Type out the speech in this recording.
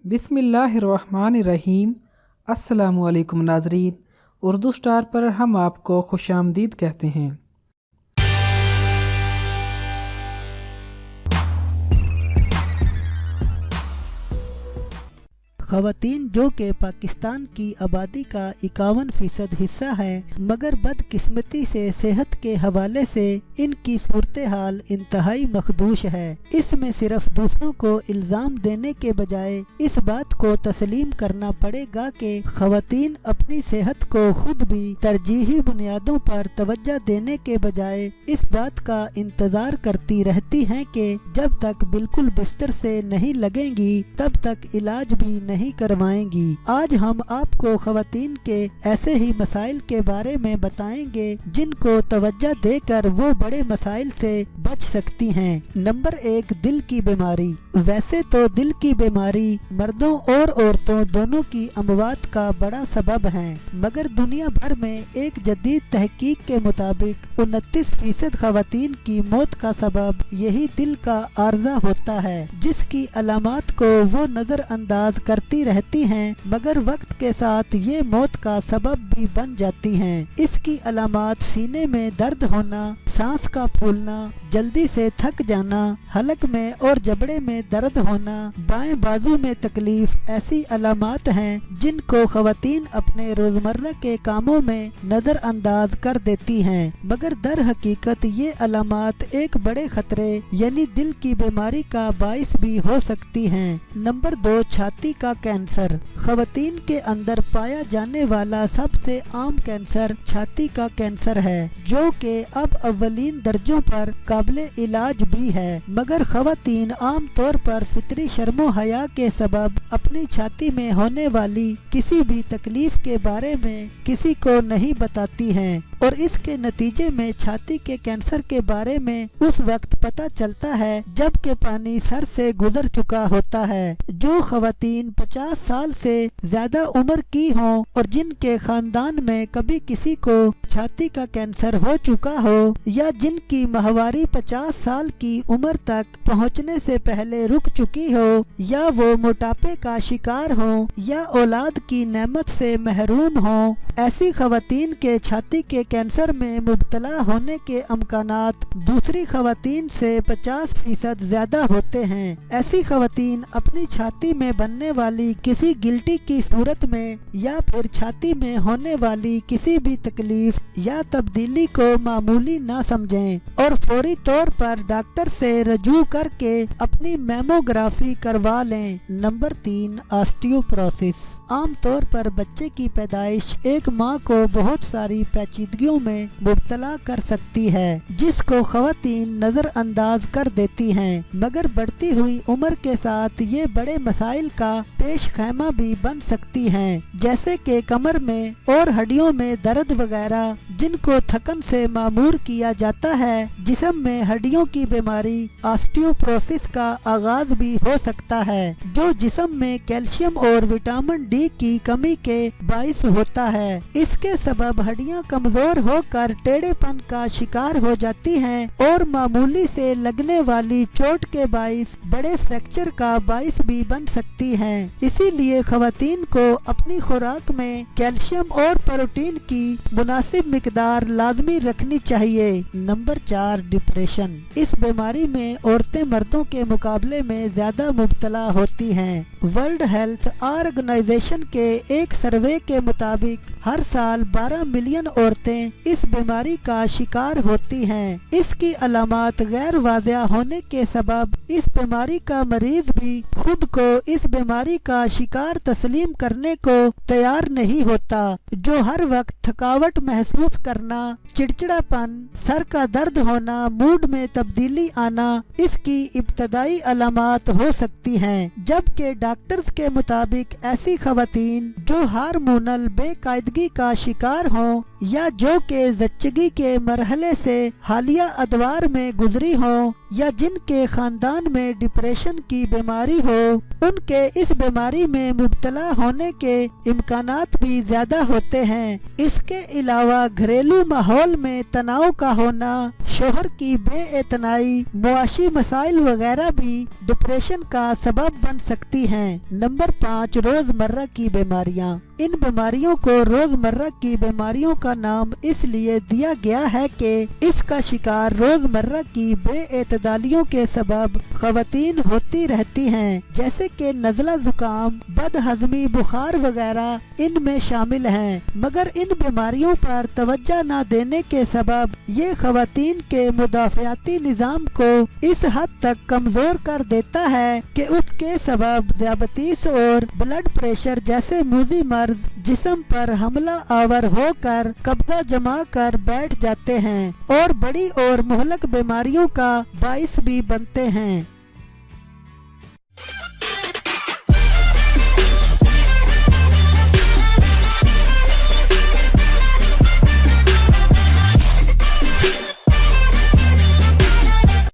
बिस्मिल्लाहिर्रहमानिर्रहीम। अस्सलामुअलैकुम नाज़रीन, उर्दू स्टार पर हम आपको खुशामदीद कहते हैं। ख़वातीन जो कि पाकिस्तान की आबादी का 51% हिस्सा है, मगर बदकिस्मती से सेहत के हवाले से इनकी सूरत हाल इंतहाई मखदूश है। इसमें सिर्फ दूसरों को इल्ज़ाम देने के बजाय इस बात को तस्लीम करना पड़ेगा कि ख़वातीन अपनी सेहत को खुद भी तरजीही बुनियादों पर तवज्जो देने के बजाय इस बात का इंतज़ार करती रहती हैं कि जब तक बिल्कुल बिस्तर से नहीं लगेंगी तब तक इलाज भी नहीं करवाएंगी। आज हम आपको ख़वातीन के ऐसे ही मसाइल के बारे में बताएंगे जिनको तवज्जो देकर वो बड़े मसाइल से बच सकती हैं। नंबर 1, दिल की बीमारी। वैसे तो दिल की बीमारी मर्दों और औरतों दोनों की अमवात का बड़ा सबब है, मगर दुनिया भर में एक जदीद तहकीक के मुताबिक 29% ख़वातीन की मौत का सबब यही दिल का आर्जा होता है, जिसकी अलामात को वो नज़रअंदाज करती रहती हैं, मगर वक्त के साथ ये मौत का सबब भी बन जाती हैं। इसकी अलामात सीने में दर्द होना, सांस का फूलना, जल्दी से थक जाना, हलक में और जबड़े में दर्द होना, बाएं बाजू में तकलीफ ऐसी अलामात हैं जिनको ख़वातीन अपने रोज़मर्रा के कामों में नज़रअंदाज कर देती हैं, मगर दर हकीकत ये अलामात एक बड़े खतरे यानी दिल की बीमारी का बाइस भी हो सकती हैं। नंबर 2, छाती का कैंसर। ख़वातीन के अंदर पाया जाने वाला सबसे आम कैंसर छाती का कैंसर है, जो कि अब अव्वलीन दर्जों पर काबिले इलाज भी है, मगर ख़वातीन आम तौर पर फितरी शर्मो हया के सबब अपनी छाती में होने वाली किसी भी तकलीफ के बारे में किसी को नहीं बताती हैं, और इसके नतीजे में छाती के कैंसर के बारे में उस वक्त पता चलता है जब के पानी सर से गुजर चुका होता है। जो ख़वातीन 50 साल से ज्यादा उम्र की हों और जिनके खानदान में कभी किसी को छाती का कैंसर हो चुका हो, या जिनकी माहवारी 50 साल की उम्र तक पहुंचने से पहले रुक चुकी हो, या वो मोटापे का शिकार हो, या औलाद की नेमत से महरूम हो, ऐसी ख़वातीन के छाती के कैंसर में मुब्तला होने के अमकानात दूसरी ख़वातीन से 50% ज्यादा होते हैं। ऐसी ख़वातीन अपनी छाती में बनने वाली किसी गिल्टी की सूरत में या फिर छाती में होने वाली किसी भी तकलीफ या तब्दीली को मामूली ना समझें और फौरी तौर पर डॉक्टर से रजू करके अपनी मैमोग्राफी करवा लें। Number 3, osteoporosis. आम तौर पर बच्चे की पैदाइश एक माँ को बहुत सारी पेचीदगियों में मुब्तला कर सकती है, जिसको ख़वातीन नज़रअंदाज कर देती हैं, मगर बढ़ती हुई उम्र के साथ ये बड़े मसाइल का पेश खैमा भी बन सकती हैं, जैसे कि कमर में और हड्डियों में दर्द वगैरह, जिनको थकन से मामूर किया जाता है। जिस्म में हड्डियों की बीमारी ऑस्टियोपोरोसिस का आगाज भी हो सकता है, जो जिस्म में कैल्शियम और विटामिन डी की कमी के बाइस होता है। इसके सबब हड्डियां कमजोर होकर टेढ़ेपन का शिकार हो जाती हैं और मामूली से लगने वाली चोट के बाइस बड़े फ्रैक्चर का बाइस भी बन सकती हैं। इसीलिए ख़वातीन को अपनी खुराक में कैल्शियम और प्रोटीन की मुनासिब मिकदार लाजमी रखनी चाहिए। Number 4, depression. इस बीमारी में औरतें मर्दों के मुकाबले में ज्यादा मुब्तला होती हैं। वर्ल्ड हेल्थ ऑर्गेनाइजेशन के एक सर्वे के मुताबिक हर साल 12 मिलियन औरतें इस बीमारी का शिकार होती हैं। इसकी अलामात गैर वाज़िया होने के सबब इस बीमारी का मरीज भी खुद को इस बीमारी का शिकार तस्लीम करने को तैयार नहीं होता, जो हर वक्त थकावट महसूस करना, चिड़चिड़ापन, सर का दर्द होना, मूड में तब्दीली आना इसकी इब्तदाई अलामात हो सकती हैं। जबकि डॉक्टर्स के मुताबिक ऐसी ख़वातीन जो हार्मोनल बेकायदगी का शिकार हों या جو کہ زچگی کے مرحلے سے حالیہ ادوار میں گزری ہوں یا جن کے خاندان میں ڈپریشن کی بیماری ہو، ان کے اس بیماری میں مبتلا ہونے کے امکانات بھی زیادہ ہوتے ہیں۔ اس کے علاوہ گھریلو ماحول میں تناؤ کا ہونا، شوہر کی بے اعتنائی، معاشی مسائل وغیرہ بھی ڈپریشن کا سبب بن سکتی ہیں۔ نمبر 5، روزمرہ کی بیماریاں۔ ان بیماریوں کو روزمرہ کی بیماریوں کا نام اس لیے دیا گیا ہے کہ اس کا شکار روزمرہ کی بے اعتدالیوں کے سبب خواتین ہوتی رہتی ہیں، جیسے کہ نزلہ زکام، بد ہضمی، بخار وغیرہ ان میں شامل ہیں۔ مگر ان بیماریوں پر توجہ نہ دینے کے سبب یہ خواتین کے مدافعاتی نظام کو اس حد تک کمزور کر دیتا ہے کہ اس کے سبب ذیابیطس اور بلڈ پریشر جیسے موذی مرض جسم پر حملہ آور ہو کر قبضہ جما کر بیٹھ جاتے ہیں اور بڑی اور مہلک بیماریوں کا باعث بھی بنتے ہیں۔